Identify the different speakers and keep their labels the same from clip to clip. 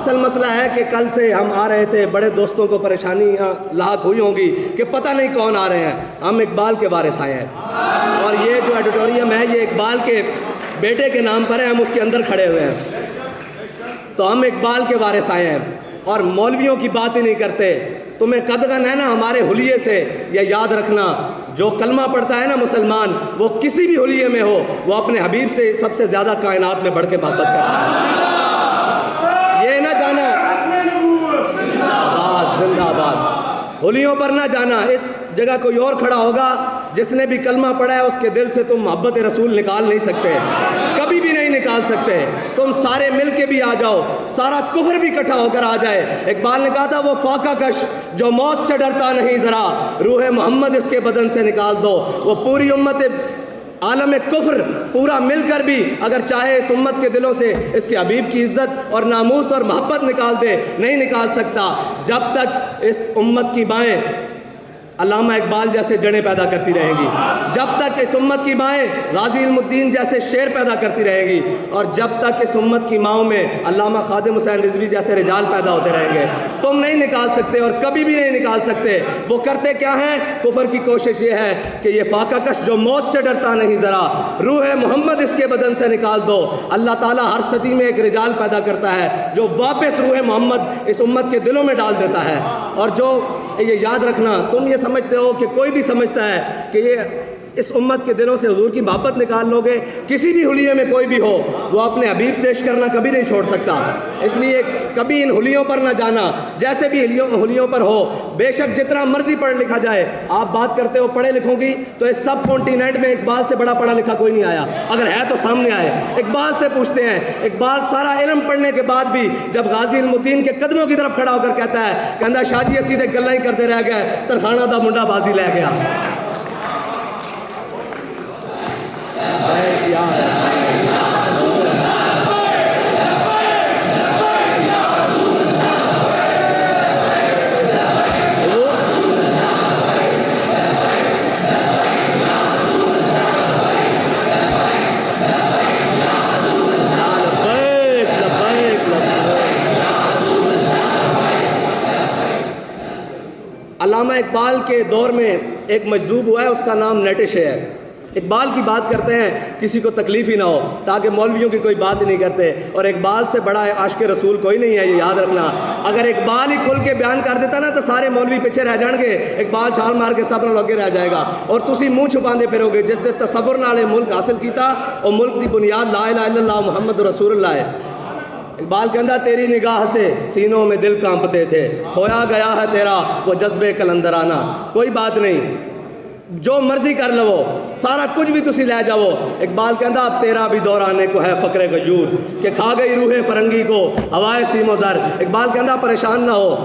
Speaker 1: اصل مسئلہ ہے کہ کل سے ہم آ رہے تھے، بڑے دوستوں کو پریشانیاں لاحق ہوئی ہوں گی کہ پتہ نہیں کون آ رہے ہیں. ہم اقبال کے وارث آئے ہیں، اور یہ جو ایڈیٹوریم ہے یہ اقبال کے بیٹے کے نام پر ہے، ہم اس کے اندر کھڑے ہوئے ہیں. تو ہم اقبال کے وارث آئے ہیں اور مولویوں کی بات ہی نہیں کرتے. تمہیں قدغن ہے نا ہمارے حلیے سے. یہ یاد رکھنا، جو کلمہ پڑھتا ہے نا مسلمان، وہ کسی بھی حلیے میں ہو، وہ اپنے حبیب سے سب سے زیادہ کائنات میں بڑھ کے محبت کرتا ہے. یہ نہ جانا، زندہ آباد، حلیوں پر نہ جانا. اس جگہ کوئی اور کھڑا ہوگا جس نے بھی کلمہ پڑھا ہے، اس کے دل سے تم محبت رسول نکال نہیں سکتے، کبھی بھی نہیں نکال سکتے. تم سارے مل کے بھی آ جاؤ، سارا کفر بھی اکٹھا ہو کر آ جائے. اقبال نے کہا تھا وہ فاقہ کش جو موت سے ڈرتا نہیں، ذرا روح محمد اس کے بدن سے نکال دو. وہ پوری امت عالم کفر پورا مل کر بھی اگر چاہے اس امت کے دلوں سے اس کے حبیب کی عزت اور ناموس اور محبت نکال دے، نہیں نکال سکتا. جب تک اس امت کی مائیں علامہ اقبال جیسے جڑیں پیدا کرتی رہیں گی، جب تک اس امت کی مائیں غازی علم الدین جیسے شعر پیدا کرتی رہیں گی، اور جب تک اس امت کی ماؤں میں علامہ خادم حسین رضوی جیسے رجال پیدا ہوتے رہیں گے، تم نہیں نکال سکتے اور کبھی بھی نہیں نکال سکتے. وہ کرتے کیا ہیں؟ کفر کی کوشش یہ ہے کہ یہ فاقہ کش جو موت سے ڈرتا نہیں، ذرا روح محمد اس کے بدن سے نکال دو. اللہ تعالیٰ ہر صدی میں ایک رجال پیدا کرتا ہے جو واپس روح محمد اس امت کے دلوں میں ڈال دیتا ہے. اور جو یہ یاد رکھنا، تم یہ سمجھتے ہو کہ کوئی بھی سمجھتا ہے کہ یہ اس امت کے دلوں سے حضور کی محبت نکال لو گے، کسی بھی حلیے میں کوئی بھی ہو، وہ اپنے حبیب سے عشق کرنا کبھی نہیں چھوڑ سکتا. اس لیے کبھی ان حلیوں پر نہ جانا، جیسے بھی حلیوں پر ہو. بے شک جتنا مرضی پڑھ لکھا جائے، آپ بات کرتے ہو پڑھے لکھوں کی، تو اس سب کانٹیننٹ میں اقبال سے بڑا پڑھا لکھا کوئی نہیں آیا. اگر ہے تو سامنے آئے، اقبال سے پوچھتے ہیں. اقبال سارا علم پڑھنے کے بعد بھی جب غازی علم الدین کے قدموں کی طرف کھڑا ہو کر کہتا ہے، کہتا شاہ جی اسی دے گلاں ہی کرتے رہ گئے، ترخانہ دا منڈا بازی لے گیا. علامہ اقبال کے دور میں ایک مجذوب ہوا ہے، اس کا نام نیٹش ہے. اقبال کی بات کرتے ہیں کسی کو تکلیف ہی نہ ہو، تاکہ مولویوں کی کوئی بات ہی نہیں کرتے. اور اقبال سے بڑا عاشق رسول کوئی نہیں ہے، یہ یاد رکھنا. اگر اقبال ہی کھل کے بیان کر دیتا نا تو سارے مولوی پیچھے رہ جان گے، اقبال چھال مار کے سب نال اگے رہ جائے گا، اور تسی منہ چھپاندے پھرو گے. جس نے تصور نال ملک حاصل کیتا، اور ملک دی بنیاد لا الہ الا اللہ محمد رسول اللہ ہے. اقبال کہندا تیری نگاہ سے سینوں میں دل کانپتے تھے، کھویا گیا ہے تیرا وہ جذبے کلندرانہ. کوئی بات نہیں، جو مرضی کر لو، سارا کچھ بھی تسی لے جاؤ. اقبال کہندا اب تیرا بھی دور آنے کو ہے فقر غیور، کہ کھا گئی روح فرنگی کو ہوائے سیم و زر. اقبال کہندا پریشان نہ ہو،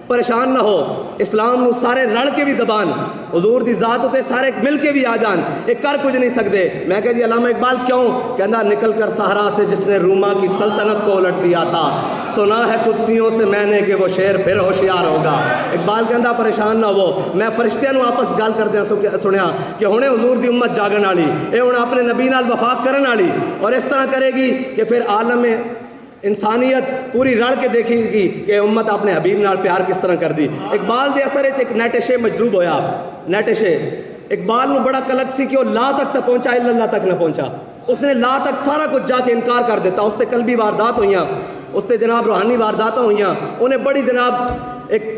Speaker 1: پریشان نہ ہو، اسلام نو سارے رل کے بھی دبان، حضور دی ذات ہوتے سارے مل کے بھی آ جان، ایک کر کچھ نہیں سکتے. میں کہا جی علامہ اقبال کیوں؟ کہندا نکل کر صحرا سے جس نے روما کی سلطنت کو الٹ دیا تھا، سنا ہے قدسیوں سے میں نے کہ وہ شیر پھر ہوشیار ہوگا. اقبال کہندا پریشان نہ ہو، میں فرشتیاں نو آپس گل کردے سنیا کہ ہنے حضور دی امت جاگن والی، اے ہن اپنے نبی نال وفاق کرن والی، اور اس طرح کرے گی کہ پھر عالم انسانیت پوری رڑ کے دیکھے گی کہ امت اپنے حبیب نال پیار کس طرح کر دی. اقبال دے اثر ایک نیٹش مجذوب ہویا. نیٹش اقبال نو بڑا کلک سی کہ وہ لا تک تو پہنچا، الا اللہ تک نہ پہنچا. اس نے لا تک سارا کچھ جا کے انکار کر دیتا. اس تے قلبی واردات ہوئیاں، اس تے جناب روحانی واردات ہوئیاں. انہیں بڑی جناب ایک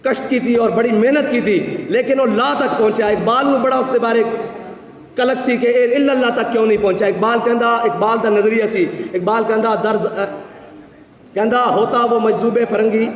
Speaker 1: کشت کی تھی اور بڑی محنت کی تھی، لیکن وہ لا تک پہنچا. اقبال نو بڑا اس کے بارے کلک سی کہ الا اللہ تک کیوں نہیں پہنچا. اقبال کہندا، اقبال دا نظریہ سی، اقبال کہندا درز کہندا ہوتا وہ مجذوب فرنگی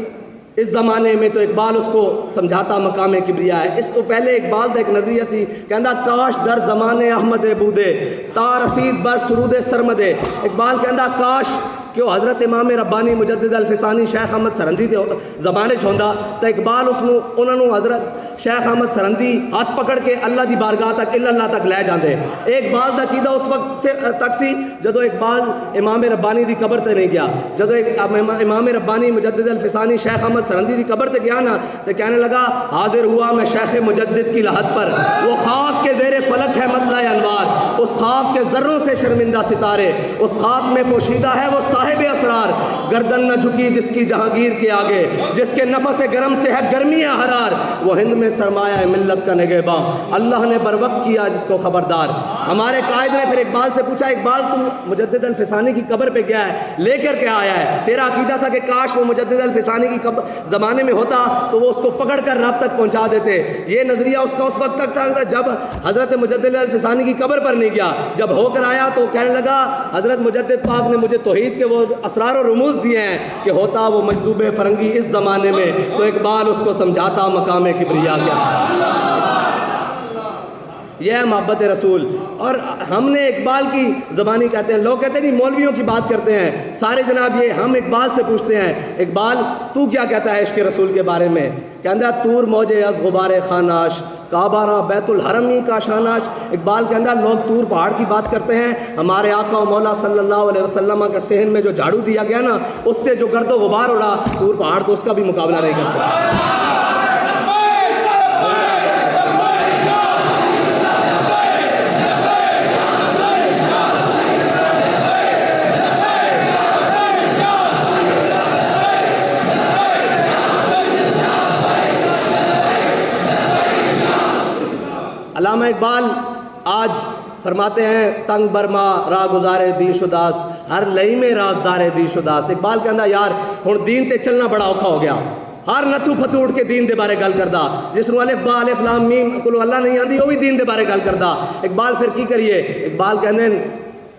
Speaker 1: اس زمانے میں تو اقبال اس کو سمجھاتا مقام کبریا ہے. اس تو پہلے اقبال دا ایک نظریہ سی، کہندا کاش در زمانے احمد بودے تا رسید بر سرود سرمدے. اقبال کہندا کاش کہ وہ حضرت امام ربانی مجدد الفسانی شیخ احمد سرندی دے زمانے چھوندا تو اقبال اس نو انہاں نو حضرت شیخ احمد سرندی ہاتھ پکڑ کے اللہ دی بارگاہ تک الا اللہ تک لے جاندے. اقبال دا عقیدہ اس وقت سے تک سی جدو اقبال امام ربانی دی قبر تے نہیں گیا. جدو امام ربانی مجدد الفسانی شیخ احمد سرندی دی قبر تے گیا نا تو کہنے لگا حاضر ہوا میں شیخ مجدد کی لحد پر، وہ خاک کے زیر فلک ہے مطلع انوار، اس خاک کے ذروں سے شرمندہ ستارے، اس خاک میں پوشیدہ ہے وہ صاحب اسرار. گردن نہ جھکی جس کی جہانگیر کے آگے، جس کے نفس گرم سے ہے گرمی حرار، وہ ہند میں سرمایہ ملت کا نگہباں، اللہ نے بر وقت کیا جس کو خبردار۔ ہمارے قائد نے پھر اقبال سے پوچھا، اقبال تو مجدد الفسانی کی قبر پہ گیا ہے، لے کر کے آیا ہے، تیرا عقیدہ تھا کہ کاش وہ مجدد الفسانی کی زمانے میں ہوتا تو وہ اس کو پکڑ کر رب تک پہنچا دیتے۔ یہ نظریہ اس کا اس وقت تک تھا جب حضرت مجدد الفسانی کی قبر پر نہیں گیا، جب ہو کر آیا تو کہنے لگا حضرت مجدد پاک نے مجھے توحید کے وہ اسرار و رموز دیے ہیں کہ ہوتا وہ مجذوب فرنگی اس زمانے میں تو اقبال اس کو سمجھاتا مقام کبریا کیا ہے۔ یہ ہے محبت رسول۔ اور ہم نے اقبال کی زبانی کہتے ہیں، لوگ کہتے ہیں نہیں مولویوں کی بات کرتے ہیں سارے جناب، یہ ہم اقبال سے پوچھتے ہیں اقبال تو کیا کہتا ہے عشق رسول کے بارے میں؟ کہندہ تور موجے از غبار خاناش کعبہ را بیت الحرمی کا شاناش۔ اقبال کہندہ لوگ تور پہاڑ کی بات کرتے ہیں، ہمارے آقا و مولا صلی اللہ علیہ وسلم کا صحن میں جو جھاڑو دیا گیا نا اس سے جو گرد و غبار اڑا، تور پہاڑ تو اس کا بھی مقابلہ نہیں کر سکتا۔ علامہ اقبال آج فرماتے ہیں تنگ برما راہ گزارے دی شداست ہر لئی میں رازدار دی شداست۔ اقبال کہندا یار ہن دین تے چلنا بڑا اوکھا ہو گیا، ہر نتھو پھتو اٹھ کے دین دے بارے گل کردا، جس نو الف با الف لام میم کلو اللہ نہیں آندی وہ بھی دین دے بارے گل کردا۔ اقبال پھر کی کریے؟ اقبال کہندے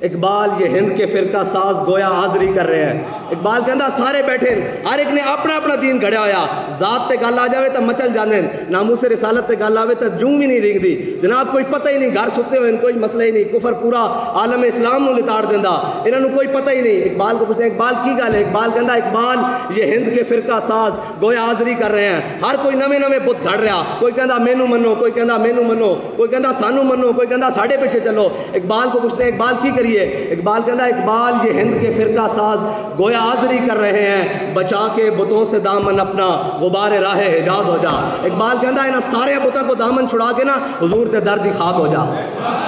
Speaker 1: اقبال یہ ہند کے فرقہ ساز گویا حاضری کر رہے ہیں۔ اقبال کہندا سارے بیٹھے ہر ایک نے اپنا اپنا دین گھڑیا ہویا، ذات تے گل آ جاوے تو مچل جاندے، ناموس رسالت تے گل آوے تو جوں بھی نہیں رنگدی جناب، کوئی پتہ ہی نہیں، گھر ستے ہوئے کوئی مسئلہ ہی نہیں، کفر پورا عالم اسلام نو لتاڑ دیندا، انہاں نو کوئی پتہ ہی نہیں۔ اقبال کو پوچھتے ہیں اقبال کی گل ہے؟ اقبال کہندا اقبال یہ ہند کے فرقہ ساز گویا حاضری کر رہے ہیں، ہر کوئی نویں نویں بت گھڑ رہا، کوئی کہندا مینوں منو، کوئی کہندا مینوں منو، کوئی کہندا سانو منو، کوئی کہندا ساڈے پیچھے چلو۔ اقبال کو پوچھتے ہیں اقبال کی کریے؟ اقبال کہندا اقبال یہ ہند کے فرقہ ساز گویا حاضری کر رہے ہیں، بچا کے بتوں سے دامن اپنا غبار راہ حجاز ہو جا۔ اقبال کہندا انہاں سارے بتوں کو دامن چھڑا کے نا حضور تے در دی خاک ہو جا،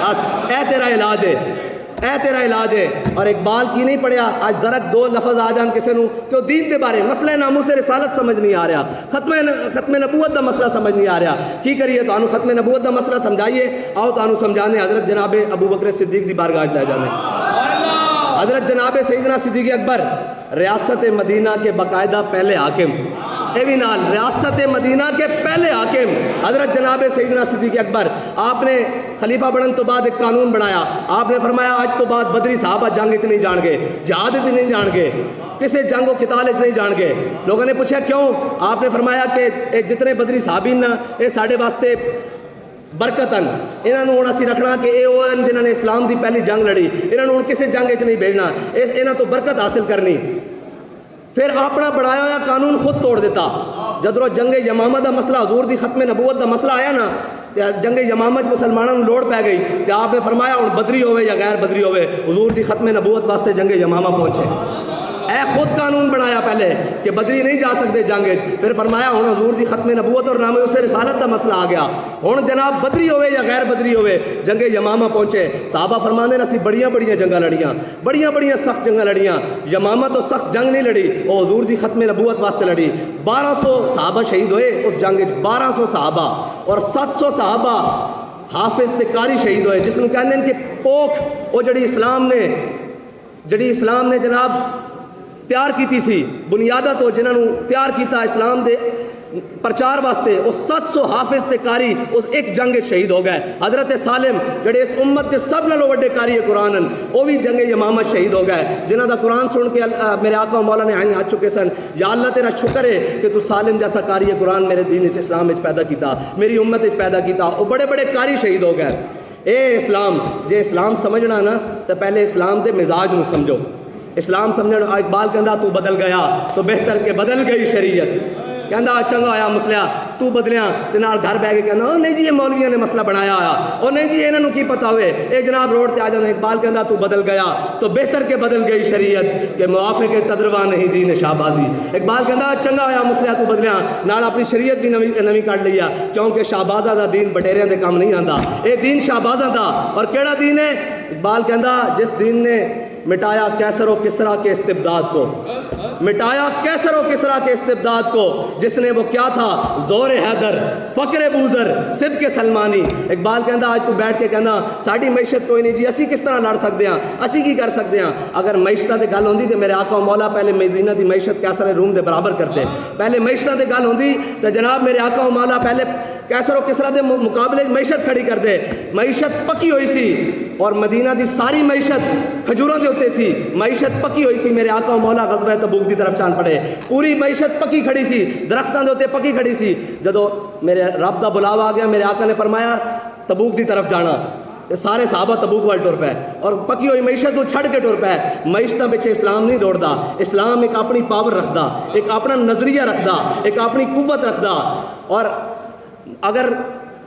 Speaker 1: بس اے تیرا علاج ہے، اے تیرا علاج ہے۔ اور اقبال کی نہیں پڑھیا آج ذرا دو لفظ آ جان کسی نو کہ دین دے بارے مسئلہ ناموس رسالت سمجھ نہیں آ رہا، ختم نبوت دا مسئلہ سمجھ نہیں آ رہا، کی کریے؟ تو انو ختم نبوت دا مسئلہ سمجھائیے، آؤ تو انو سمجھانے حضرت جناب ابو بکر صدیق دی بارگاہ لے جانے۔ حضرت جناب سیدنا صدیق اکبر ریاست مدینہ کے باقاعدہ پہلے حاکم، ایوینال ریاست مدینہ کے پہلے حاکم حضرت جناب سیدنا صدیق اکبر، آپ نے خلیفہ بنن تو بعد ایک قانون بنایا، آپ نے فرمایا آج تو بعد بدری صحابہ جنگ اچ نہیں جان گے، جہاد اچ نہیں جان گے، کسی جنگ و قتال اچ نہیں جان گے۔ لوگوں نے پوچھا کیوں؟ آپ نے فرمایا کہ جتنے بدری صحابین یہ ساڈے واسطے برکتن، انہاں نوں ہن اسی رکھنا کہ اے او جنہاں نے اسلام دی پہلی جنگ لڑی، انہاں نوں کسی جنگ وچ نہیں بھیجنا، انہاں تو برکت حاصل کرنی۔ پھر اپنا بڑھایا ہوا قانون خود توڑ دیتا۔ جدرو جنگ یمامہ دا مسئلہ حضور دی ختم نبوت دا مسئلہ آیا نا، جنگ یمامہ مسلمانوں لوڑ پہ گئی تو آپ نے فرمایا ہن بدری ہوئے یا غیر بدری ہوئے حضور دی ختم نبوت واسطے جنگ یمامہ پہنچے۔ اے خود قانون بنایا پہلے کہ بدری نہیں جا سکتے جنگ، پھر فرمایا ہن حضور دی ختم نبوت اور ناموس رسالت دا مسئلہ آ گیا، ہن جناب بدری ہوئے یا غیر بدری ہوئے جنگ یمامہ پہنچے۔ صحابہ فرماندے اسی بڑیاں بڑیاں جنگاں لڑیاں، بڑیاں بڑیاں سخت جنگاں لڑیاں، یمامہ تو سخت جنگ نہیں لڑی، وہ حضور دی ختم نبوت واسطے لڑی۔ 1200 صحابہ شہید ہوئے اس جنگ وچ، 1200 صحابہ، اور 700 صحابہ حافظ تے قاری شہید ہوئے، جس نوں کہندے ہیں کہ پوکھ وہ جڑی اسلام نے جناب تیار کیتی سی، بنیادہ تو جنہوں تیار کیتا اسلام دے پرچار واسطے، وہ 700 حافظ تے قاری اس ایک جنگ شہید ہو گئے۔ حضرت سالم جڑے اس امت کے سب نالوں وڈے قاری قرآن ہیں، وہ بھی جنگ یمامہ شہید ہو گئے، جنہاں دا قرآن سن کے میرے آقا و مولا نے ہاتھ چکے سن، یا اللہ تیرا شکر ہے کہ تو سالم جیسا قاری قرآن میرے دین اسلام وچ پیدا کیتا، میری امت وچ پیدا کیتا۔ وہ بڑے بڑے قاری شہید ہو گئے۔ اے اسلام جے اسلام سمجھنا نا تو پہلے اسلام دے مزاج نو سمجھو۔ اسلام سمجھنا، اقبال کہندا تو بدل گیا تو بہتر کہ بدل گئی شریعت، کہندا چنگا ہویا مسئلہ تو بدلیاں تے نال گھر بہ کے کہندا او نہیں جی یہ مولویوں نے مسئلہ بنایا ہویا، او نہیں جی انہاں نوں کی پتہ ہوئے، اے جناب روڈ تے آ جاندے۔ اقبال کہندا تو بدل گیا تو بہتر کہ بدل گئی شریعت کہ موافق تدروا نہیں دین شہبازی۔ اقبال کہندا چنگا ہویا مسئلہ تو بدلیاں نال اپنی شریعت بھی نویں کڈ لیا، کیونکہ شہبازاں دا دین بٹیریاں دے کام نہیں آندا، اے دین شہبازاں دا۔ اور کیڑا دین ہے؟ اقبال کہندا جس دین نے مٹایا کیسر و کسرا کے استبداد کو، مٹایا کیسر و کسرا کے استبداد کو، جس نے وہ کیا تھا، زور حیدر، فقر بوزر، صدق سلمانی۔ اقبال کہندا آج تو بیٹھ کے کہنا ساڈی معیشت کوئی نہیں جی، اسی کس طرح لڑ سکتے ہیں، اسی کی کر سکتے ہیں۔ اگر معیشتاں تے گل ہوندی تے میرے آقا و مولا پہلے مدینہ دی معیشت کیسر روم دے برابر کرتے، پہلے معیشتاں تے گل ہوندی تے جناب میرے آقا و مولا پہلے کیسر و کسرا دے مقابلے معیشت کھڑی کر دے۔ معیشت پکی ہوئی سی اور مدینہ دی ساری معیشت کھجوراں دے اوتے سی، معیشت پکی ہوئی سی۔ میرے آقا و مولا غزوہ تبوک دی طرف چل پڑے، پوری معیشت پکی کھڑی سی، درختاں دے اوتے پکی کھڑی سی۔ جدو میرے رب دا بلاوا آ گیا، میرے آقا نے فرمایا تبوک دی طرف جانا، سارے صحابہ تبوک وال ٹر پے اور پکی ہوئی معیشت کو چھڑ کے ٹر پے۔ معیشتاں پیچھے اسلام نہیں دوڑدا، اسلام ایک اپنی پاور رکھدا، ایک اپنا نظریہ رکھدا، ایک اپنی قوت رکھدا۔ اور اگر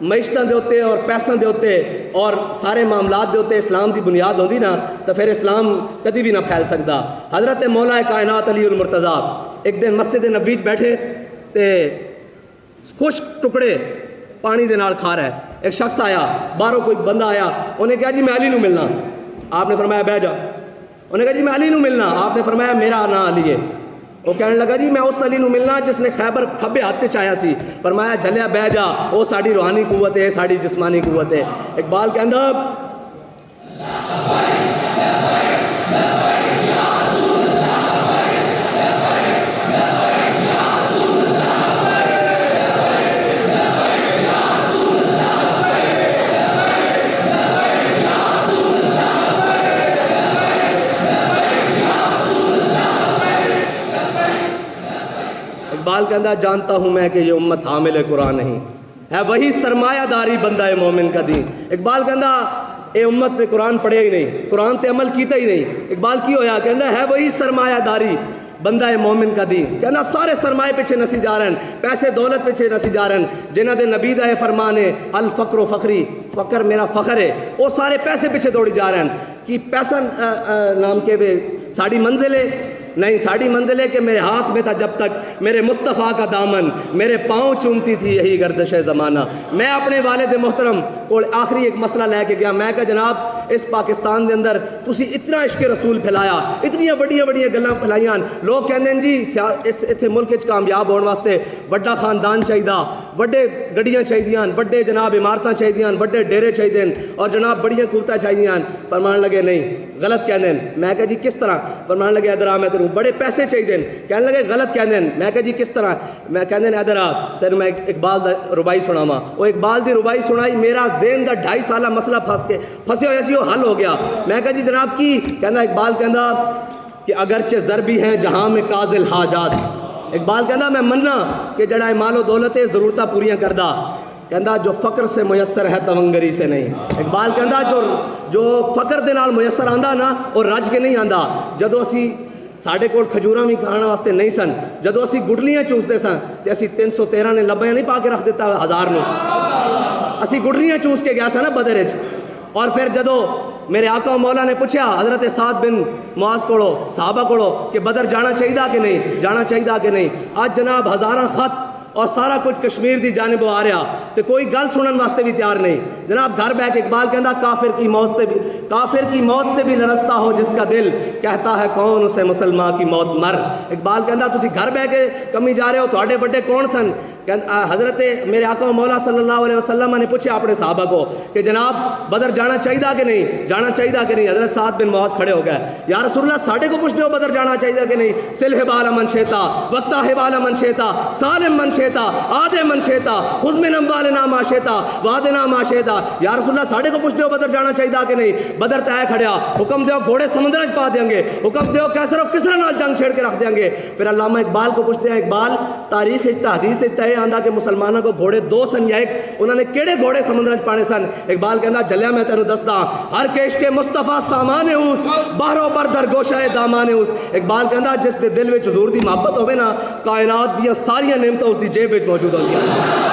Speaker 1: معیشتاں دے اوتے اور پیسوں دے اوتے اور سارے معاملات دے اوتے اسلام دی بنیاد ہوندی نا تو پھر اسلام کدی بھی نہ پھیل سکدا۔ حضرت مولا کائنات علی المرتضیٰ ایک دن مسجد نبوی وچ بیٹھے تے خشک ٹکڑے پانی دے نال کھا رہا ہے۔ ایک شخص آیا، باہروں کوئی بندہ آیا، انہیں کہا جی میں علی نو ملنا، آپ نے فرمایا بہ جا۔ انہیں کہا جی میں علی نو ملنا، آپ نے فرمایا میرا نام علی ہے۔ وہ کہنے لگا جی میں اس علی نو ملنا جس نے خیبر کھبے ہاتھ چایا سی۔ فرمایا جھلیا بہ جا، وہ ساڑی روحانی قوت ہے، ساڑی جسمانی قوت ہے۔ اقبال کہندا اقبال کہندا جانتا ہوں میں کہ یہ امت حامل قرآن نہیں ہے، وہی سرمایہ داری بندہ مومن کا دین۔ اقبال کہندا اے امت نے قرآن پڑھیا ہی نہیں، قرآن تے عمل کیتا ہی نہیں۔ اقبال کی ہویا کہندا ہے وہی سرمایہ داری بندہ مومن کا دین۔ کہنا سارے سرمایے پیچھے نسی جا رہے ہیں، پیسے دولت پیچھے نسی جا رہے ہیں، جنہ دے نبی دا فرمان ہے الفقر و فخری، فقر میرا فخر ہے، وہ سارے پیسے پیچھے دوڑی جا رہے ہیں۔ کہ پیسہ نام کے بے ساڑی منزل ہے نہیں، ساڑی منزل ہے کہ میرے ہاتھ میں تھا جب تک میرے مصطفیٰ کا دامن، میرے پاؤں چومتی تھی یہی گردش زمانہ۔ میں اپنے والد محترم کو آخری ایک مسئلہ لے کے گیا، میں کہا جناب اس پاکستان دے اندر تسی اتنا عشق رسول پھیلایا، اتنی بڑی بڑی گلاں پھلائیاں، لوگ کہندے ہیں جی اس اتنے ملک وچ کامیاب ہونے واسطے بڑا خاندان چاہیے، بڑے گڈیاں چاہیے، بڑے جناب عمارتاں چاہیے، بڑے ڈیرے چاہیے اور جناب بڑیاں قوتاں چاہیے۔ فرمان لگے نہیں غلط کہندے ہیں۔ میں کہا جی کس طرح؟ فرمان لگے ادھر آ میں تیروں بڑے پیسے چاہیے۔ کہنے لگے غلط کہندے ہیں۔ میں کہا جی کس طرح؟ میں کہندے ہیں ادھر آ تیروں میں اقبال دا ربائی سناواں۔ وہ اقبال دی ربائی سنائی، میرا ذہن دا 2.5 سالہ مسئلہ پھنسے ہوئے سی وہ حل ہو گیا۔ میں کہا جی جناب کی؟ کہنا اقبال کہندا کہ اگرچہ ضربی ہیں جہاں میں قاضل حاجات۔ اقبال کہندا میں مننا کہ جڑا مال و دولت ہے ضرورتاں پوریاں کردا، کہندا جو فقر سے میسر ہے تونگری سے نہیں۔ اقبال کہندا جو فقر دے نال میسر آندا نا وہ رج کے نہیں آندا۔ جدو اسی ساڑھے کوٹ کھجوراں بھی کھانا واسطے نہیں سن، جدو اسی گڈلیاں چوستے سن تے اسی 313 نے لبیاں نہیں پا کے رکھ دیتا 1000 نو، اسی گڈلیاں چوس کے گیا سا نا بدر وچ۔ اور پھر جدو میرے آقا و مولا نے پوچھا حضرت سعد بن معاذ کوڑو صحابہ کوڑو کہ بدر جانا چاہیے کہ نہیں، جانا چاہیے کہ نہیں؟ آج جناب ہزاراں خط اور سارا کچھ کشمیر دی جانب آ رہا تو کوئی گل سنن واسطے بھی تیار نہیں۔ جناب گھر بیٹھ کے اقبال کہندا کافر کی موت سے بھی لرزتا ہو جس کا دل، کہتا ہے کون اسے مسلمان کی موت مر۔ اقبال کہندا تسی گھر بیٹھ کے کمی جا رہے ہو، تواڈے بڑے کون سن؟ حضرت میرے آقا و مولا صلی اللہ علیہ وسلم نے پوچھا اپنے صحابہ کو کہ جناب بدر جانا چاہیے کہ نہیں، جانا چاہیے کہ نہیں؟ حضرت سعد بن معاذ کھڑے ہو گئے، یا رسول اللہ ساڑھے کو پوچھتے ہو بدر جانا چاہیے کہ نہیں؟ سل حبال من شیتا وقتا حبال من شیتا سالم من شیتا آد من شیتا خذ من اموالنا ما شیتا وعدنا ما شیتا۔ یا رسول اللہ ساڑھے کو پوچھتے ہو بدر جانا چاہیے کہ نہیں؟ بدر تے کھڑیا، حکم دیو گھوڑے سمندر وچ پا دیں گے، حکم دیو کیسر و کسرا نال جنگ چھیڑ کے رکھ دیں گے۔ پھر علامہ اقبال کو پوچھتے ہیں اقبال تاریخ حدیث تے آندا کہ مسلمانوں کو گھوڑے 2 سن یا 1، انہوں نے کیڑے گھوڑے سمندر وچ پانے سن؟ اقبال کہندا جلیا میں تینوں دسدا ہر کیش کے مصطفیٰ سامان اس باہرو بر در گوشہ دامان اس۔ اقبال کہندا جس دے دل وچ حضور دی محبت ہوے نا کائنات دی ساری نعمتاں اس دی جیب وچ موجود ہوندیاں۔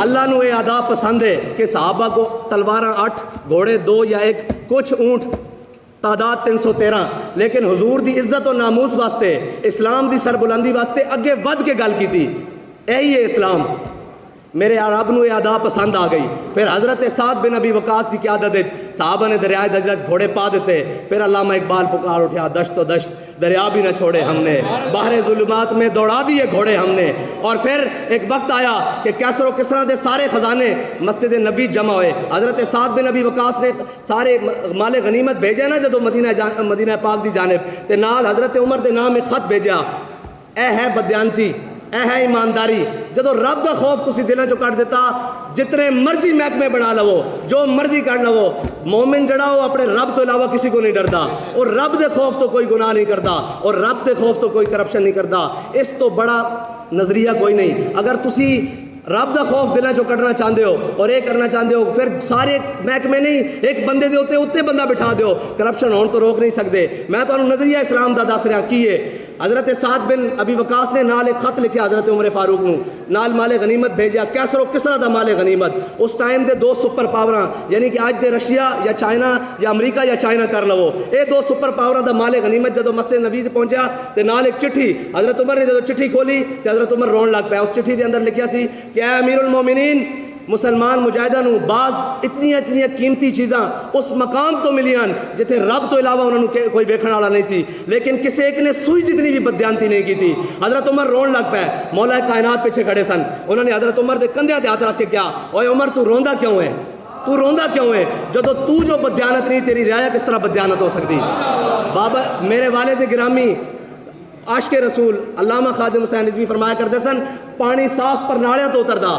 Speaker 1: اللہ نو یہ ادا پسند ہے کہ صحابہ کو تلواراں 8 گھوڑے 2 یا 1 کچھ اونٹ تعداد 313, لیکن حضور دی عزت و ناموس واسطے, اسلام دی سربلندی واسطے اگے ود کے گل کی تھی. یہی ہے اسلام. میرے رب نو یہ ادا پسند آ گئی. پھر حضرت سعد بن ابی وقاص کی قیادت صحابہ نے دریائے دجلت گھوڑے پا دیتے. پھر علامہ اقبال پکار اٹھا, دشت و دشت دریا بھی نہ چھوڑے ہم نے, باہر ظلمات میں دوڑا دیے گھوڑے ہم نے. اور پھر ایک وقت آیا کہ کیسر و کسرا دے سارے خزانے مسجد نبی جمع ہوئے. حضرت سعد بن ابی وقاص نے سارے مال غنیمت بھیجے نا جدو مدینہ پاک دی جانب, تے نال حضرت عمر دے نام ایک خط بھیجا. اے ہے بدیانتی, اے ہے ایمانداری. جدو رب دا خوف تسی دلوں چو کٹ دیتا, جتنے مرضی محکمے بنا لو, جو مرضی کر لو, مومن جڑا وہ اپنے رب تو علاوہ کسی کو نہیں ڈرتا, اور رب دے خوف تو کوئی گناہ نہیں کرتا, اور رب دے خوف تو کوئی کرپشن نہیں کرتا. اس تو بڑا نظریہ کوئی نہیں. اگر تسی رب دا خوف دلوں چو کٹنا چاہتے ہو اور یہ کرنا چاہتے ہو, پھر سارے محکمے نہیں, ایک بندے دے اتنے بندہ بٹھا دیو, کرپشن ہون تو روک نہیں سکتے. میں تو نظریہ اسلام دا دس رہا کی ہے. حضرت سعد بن ابی وقاص نے نال ایک خط لکھیا حضرت عمر فاروق نو, نال مال غنیمت بھیجا, کیسر و کسرا دا مال غنیمت. اس ٹائم دے دو سپر پاوراں, یعنی کہ آج دے رشیا یا چائنا یا امریکہ یا چائنا کر لو, اے دو سپر پاوراں دا مال غنیمت جدو مسجد نبی سے پہنچا تے نال ایک چٹھی. حضرت عمر نے جدو چٹھی کھولی تے حضرت عمر رون لگ پیا. اس چٹھی دے اندر لکھیا سی کہ اے امیر المومنین, مسلمان مجاہدہ نو بعض اتنی قیمتی چیزاں اس مقام تو ملیاں جتھے رب تو علاوہ انہوں نے کوئی ویکھن والا نہیں سی, لیکن کسی ایک نے سوئی جتنی بھی بدیانتی نہیں کی تھی. حضرت عمر رون لگ پے. مولا کائنات پیچھے کھڑے سن, انہوں نے حضرت عمر دے کندھیاں تے ہاتھ رکھ کے کیا, اوے عمر تو روندا کیوں ہے, تو روندا کیوں ہے, جدو تو جو بدیانت نہیں تیری رعایا کس طرح بدیانت ہو سکتی. بابا میرے والد گرامی عاشق رسول علامہ خادم حسین رضوی فرمایا کرتے سن, پانی صاف پر نالیاں تو اتردا,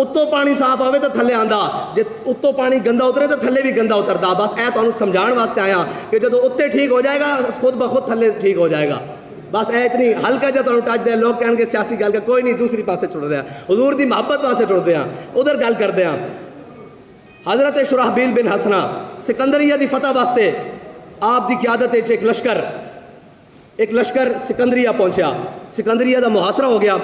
Speaker 1: اتوں پانی صاف آوے تو تھلے آندا, جے اتوں پانی گندا اترے تو تھلے بھی گندا اتردا. بس اے تانوں سمجھان واسطے آیا کہ جدو اتنے ٹھیک ہو جائے گا خود بخود تھلے ٹھیک ہو جائے گا. بس اے اتنی ہلکا جا تانوں ٹچ دے. لوگ کہن گے سیاسی گل کا کوئی نہیں, دوسری پاسے ٹرتے ہیں, حضور دی محبت واسطے ٹرتے ہیں, ادھر گل کرتے ہیں. حضرت شرحبیل بن حسنہ سکندریہ دی فتح واسطے آپ دی قیادت ایک لشکر سکندریہ پہنچیا. سکندریہ دا محاصرہ ہو گیا.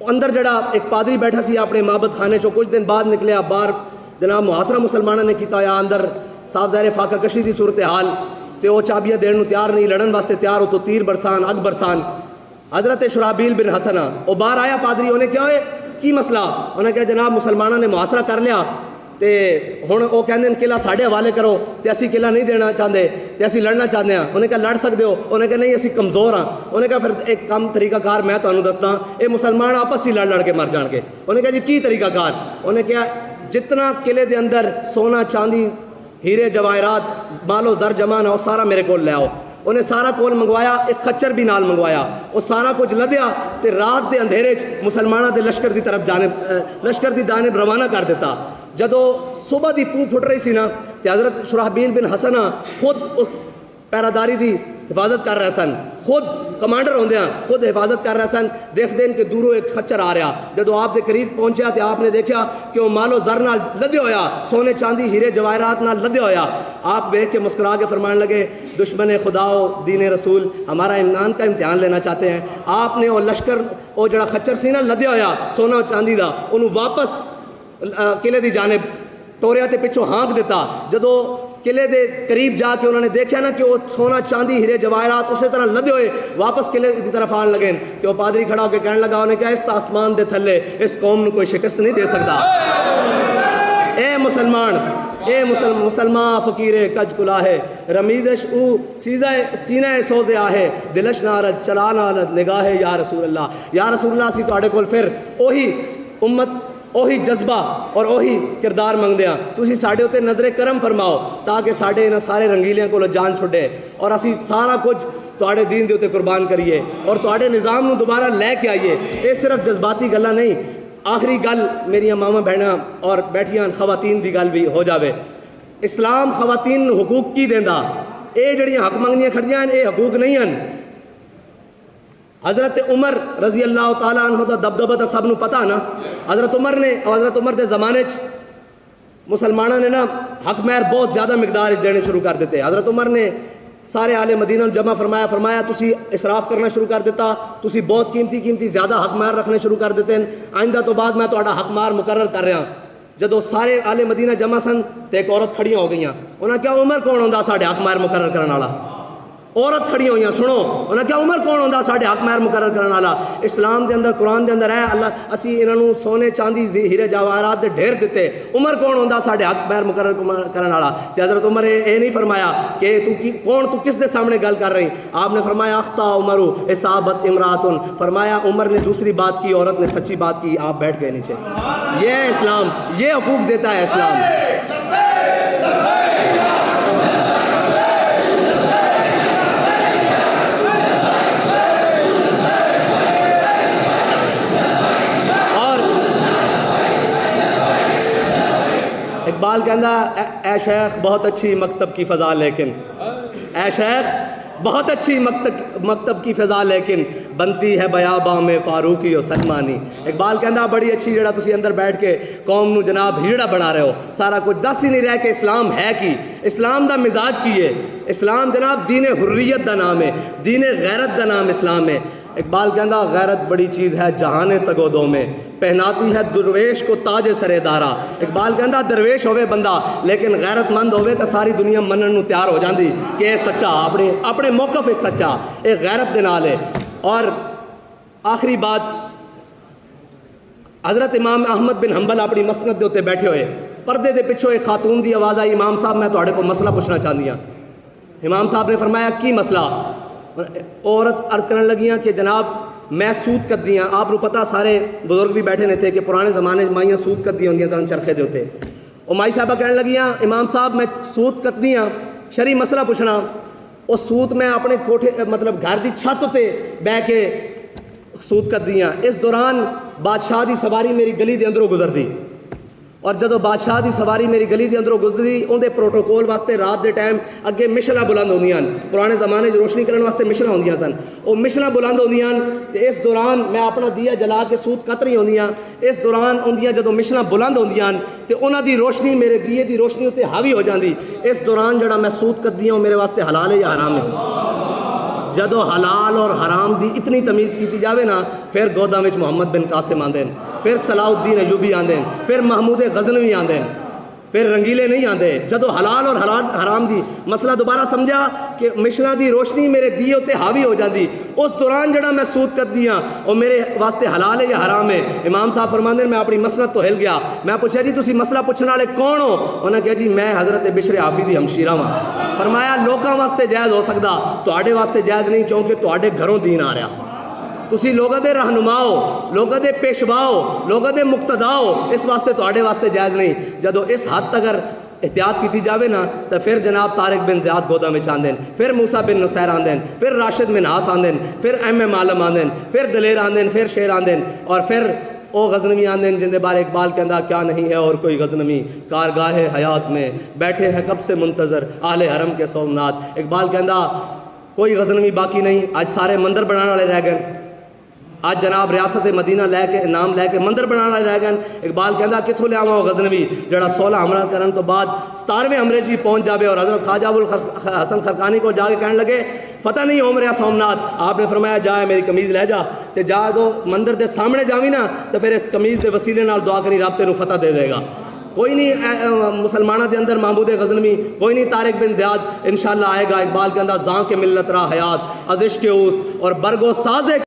Speaker 1: اندر جڑا ایک پادری بیٹھا سی اپنے معبد خانے چو, کچھ دن بعد نکلیا باہر, جناب محاصرہ مسلمانوں نے کیتا یا اندر صاف ظاہر فاقہ کشی دی صورتحال, تے وہ چابیاں دین نو تیار نہیں, لڑن واسطے تیار ہو تو تیر برسان اگ برسان. حضرت شرحبیل بن حسنہ وہ باہر آیا, پادری انہیں کیا ہوئے کی مسئلہ, انہیں کہا جناب مسلمانوں نے محاصرہ کر لیا تے ہن وہ کہندے ہیں قلعہ ساڈے حوالے کرو, تے اسی قلعہ نہیں دینا چاہتے, تے اسی لڑنا چاہتے ہیں. انہیں کہا لڑ سکتے ہو, انہیں کہا نہیں اسی کمزور ہاں. انہیں کہا پھر ایک کم طریقہ کار میں تمہیں دسدا, اے مسلمان آپس ہی لڑ کے مر جان گے. انہیں کہا جی کی طریقہ کار, انہیں کہا جتنا قلعے دے اندر سونا چاندی ہیرے جواہرات مال و زر جمع نہ وہ سارا میرے کول لے آؤ. انہیں سارا کول منگوایا, ایک خچر بھی نال منگوایا, وہ سارا کچھ لدیا تے رات دے اندھیرے مسلمانوں دے لشکر دی طرف لشکر دی جانب روانہ کر دیتا. جدو صبح دی پو پھٹ رہی سی نا, تے حضرت شرحبیل بن حسنہ خود اس پیراداری دی حفاظت کر رہے سن, خود کمانڈر ہوندیاں خود حفاظت کر رہے سن. دیکھ دین کہ دوروں ایک خچر آ رہا, جدو آپ دے قریب پہنچیا تے آپ نے دیکھا کہ وہ مال و زر نال لدے ہویا, سونے چاندی ہیرے جواہرات نال لدے ہویا. آپ دیکھ کے مسکرا کے فرمان لگے, دشمن خدا و دین رسول ہمارا امتحان کا امتحان لینا چاہتے ہیں. آپ نے وہ لشکر وہ جڑا خچر سی نا لدے ہویا سونا و چاندی دا, انہوں واپس قلعے دی جانب ٹوریا تے پچھوں ہانک دیتا. جدو قلعے دے قریب جا کے انہوں نے دیکھا نا کہ وہ سونا چاندی ہیرے جواہرات اسی طرح لدے ہوئے واپس قلعے کی طرف آن لگے, کہ وہ پادری کھڑا ہو کے کہنے لگا, انہیں کہا اس آسمان دے تھلے اس قوم نے کوئی شکست نہیں دے سکتا. اے مسلمان, اے مسلمان فقیر کج کلا ہے, رمیدش او سینہ سوزے آہے, دلش نارد چلا نارد نگاہ یا رسول اللہ. یا رسول اللہ سی تواڈے کول پھر اوہی امت اوہی جذبہ اور اوہی کردار منگدے ہیں. تسی ساڈے اتنے نظر کرم فرماؤ تاکہ ساڈے انہاں سارے رنگیلیاں کو جان چھڈے اور اسی سارا کچھ تواڈے دین دے اتنے قربان کریے اور تواڈے نظام نو دوبارہ لے کے آئیے. یہ صرف جذباتی گلاں نہیں. آخری گل میری ماما بہناں اور بیٹھیاں خواتین دی گل بھی ہو جاوے. اسلام خواتین نو حقوق کی دیندا, اے جڑیاں حق منگدیاں کھڑیاں اے حقوق نہیں ہیں. حضرت عمر رضی اللہ تعالیٰ عنہ دا دبدبہ تا سب نو پتہ نا. حضرت عمر دے زمانے مسلمانوں نے نا حق مہر بہت زیادہ مقدار دینے شروع کر دیتے. حضرت عمر نے سارے آل مدینہ جمع فرمایا تسی اسراف کرنا شروع کر دیتا, تسی بہت قیمتی زیادہ حق مہر رکھنے شروع کر دیتے ہیں. آئندہ تو بعد میں تہاڈا حق مہر مقرر کر رہا. جدو سارے آلے مدینہ جمع سن تو ایک عورت کھڑیاں ہو گئیاں. انہاں کیا عمر کون ہوندا ساڈے حق مہر مقرر کرن والا؟ عورت کھڑی ہوئی ہیں. سنو انہاں کیا عمر کون ہوندا ساڈے حق مہر مقرر کرن والا؟ اسلام دے اندر قرآن دے اندر ہے اللہ اسی انہاں نوں سونے چاندی ہیرے جواہرات دے ڈھیر دیتے. عمر کون ہوندا ساڈے حق مہر مقرر کرن والا؟ تے حضرت عمر اے نہیں فرمایا کہ تو کس دے سامنے گل کر رہی؟ آپ نے فرمایا اخطا عمر اصابت امراتن. فرمایا عمر نے دوسری بات کی، عورت نے سچی بات کی. آپ بیٹھ گئے نیچے. یہ ہے اسلام، یہ حقوق دیتا ہے اسلام. اقبال کہندا اے شیخ بہت اچھی مکتب کی فضا لیکن، اے شیخ بہت اچھی مکتب کی فضا لیکن بنتی ہے بیاباں میں فاروقی و سلمانی. اقبال کہندا بڑی اچھی جڑا تسی اندر بیٹھ کے قوم نو جناب ہیڑا بنا رہے ہو، سارا کچھ دس ہی نہیں رہ کہ اسلام ہے کی، اسلام دا مزاج کی ہے. اسلام جناب دین حریت دا نام ہے، دین غیرت دا نام اسلام ہے. اقبال کہندا غیرت بڑی چیز ہے جہان تگودوں میں، پہناتی ہے درویش کو تاج سرے دارا. اقبال کہندا درویش ہوئے بندہ لیکن غیرت مند ہوئے تو ساری دنیا منن نو تیار ہو جاندی کہ اے سچا اپنے موقف ہے سچا، اے غیرت دے نال ہے. اور آخری بات، حضرت امام احمد بن حنبل اپنی مسند دے اوتے بیٹھے ہوئے، پردے دے پچھوں ایک خاتون دی آواز آئی، امام صاحب میں تواڈے کو مسئلہ پوچھنا چاہندی ہاں. امام صاحب نے فرمایا کی مسئلہ؟ عورت عرض کرنے لگیاں کہ جناب میں سود کردی ہاں. آپ کو پتہ سارے بزرگ بھی بیٹھے نے تھے کہ پرانے زمانے مائیاں سود کردی ہوندیاں تھیں چرخے دے ہوتے. وہ مائی صاحبہ کہنے لگیاں امام صاحب میں سود کردی ہاں، شرعی مسئلہ پوچھنا. وہ سود میں اپنے کوٹھے مطلب گھر دی چھت تے بہ کے سود کردی ہاں. اس دوران بادشاہ دی سواری میری گلی دے اندروں گزردی، اور جدو بادشاہ دی سواری میری گلی دے اندروں گزری اندے پروٹوکول واسطے رات دے ٹائم اگے مشلاں بلند ہوندیاں. پرانے زمانے روشنی کرنے واسطے مشلاں ہوندیاں سن، وہ مشلاں بلند ہوندیاں. تے اس دوران میں اپنا دیا جلا کے سود کت رہی ہوندیاں. اس دوران ہوندیاں جدو مشلاں بلند ہوندیاں تے انہاں دی روشنی میرے دیے دی روشنی تے حاوی ہو جاندی. اس دوران جڑا میں سود کردی ہوں میرے واسطے حلال ہے یا حرام ہے؟ جدو حلال اور حرام دی اتنی تمیز کیتی جاوے نا، پھر گوداں وچ محمد بن قاسم آندے، پھر صلاح الدین ایوبی آندے، پھر محمود غزنوی آندے، پھر رنگیلے نہیں آندے. جدو حلال اور حرام دی مسئلہ دوبارہ سمجھا کہ مشنا دی روشنی میرے دیے تے حاوی ہو جاندی، اس دوران جڑا میں سود کردی ہاں وہ میرے واسطے حلال ہے یا حرام ہے؟ امام صاحب فرماندے میں اپنی مسند تو ہل گیا. میں پوچھا جی تسی مسئلہ پوچھنے والے کون ہو؟ انہاں کہا جی میں حضرت بشر حافی دی ہمشیرہ ہاں. فرمایا لوکاں واسطے جائز ہو سکدا، تواڈے واسطے جائز نہیں کیونکہ تواڈے گھروں دین آ رہا. تسی لوگوں دے رہنما ہو، لوگوں دے پیشوا ہو، لوگوں دے مقتدا ہو، اس واسطے تواڈے واسطے جائز نہیں. جدو اس حد اگر احتیاط کیتی جاوے نا تو پھر جناب طارق بن زیاد گوداں وچ آندے، پھر موسیٰ بن نصیر آندے، پھر راشد منہاس آندے، پھر ایم عالم آندے، پھر دلیر آندے، پھر شیر آندے، اور پھر او غزنوی آندے جن دے بارے اقبال کہندا کیا نہیں ہے اور کوئی غزنوی کارگاہ حیات میں بیٹھے ہیں کب سے منتظر اہل حرم کے سومنات. اقبال کہندا کوئی غزنوی باقی نہیں، آج سارے مندر بنانے والے رہ گئے. آج جناب ریاست مدینہ لے کے نام لے کے مندر بنانا رہ گئے. اقبال کہندا کتھوں لے آواں غزنوی جڑا 16 حملہ کرن تو بعد 17ویں حملے بھی پہنچ جاوے اور حضرت خواجہ ابوالحسن خرقانی کو جا کے کہنے لگے فتح نہیں ہو میرا سومنات. آپ نے فرمایا جا میری قمیض لے جا تے جا دو مندر دے سامنے جاویں نا تو پھر اس قمیض دے وسیلے نال دعا کری رب تینوں فتح دے دے گا. کوئی نہیں مسلمانہ دے اندر محمود غزنوی، کوئی نہیں طارق بن زیاد انشاءاللہ آئے گا. اقبال کہندا زاں کے ملت را حیات از عشق اوس اور برگو سازے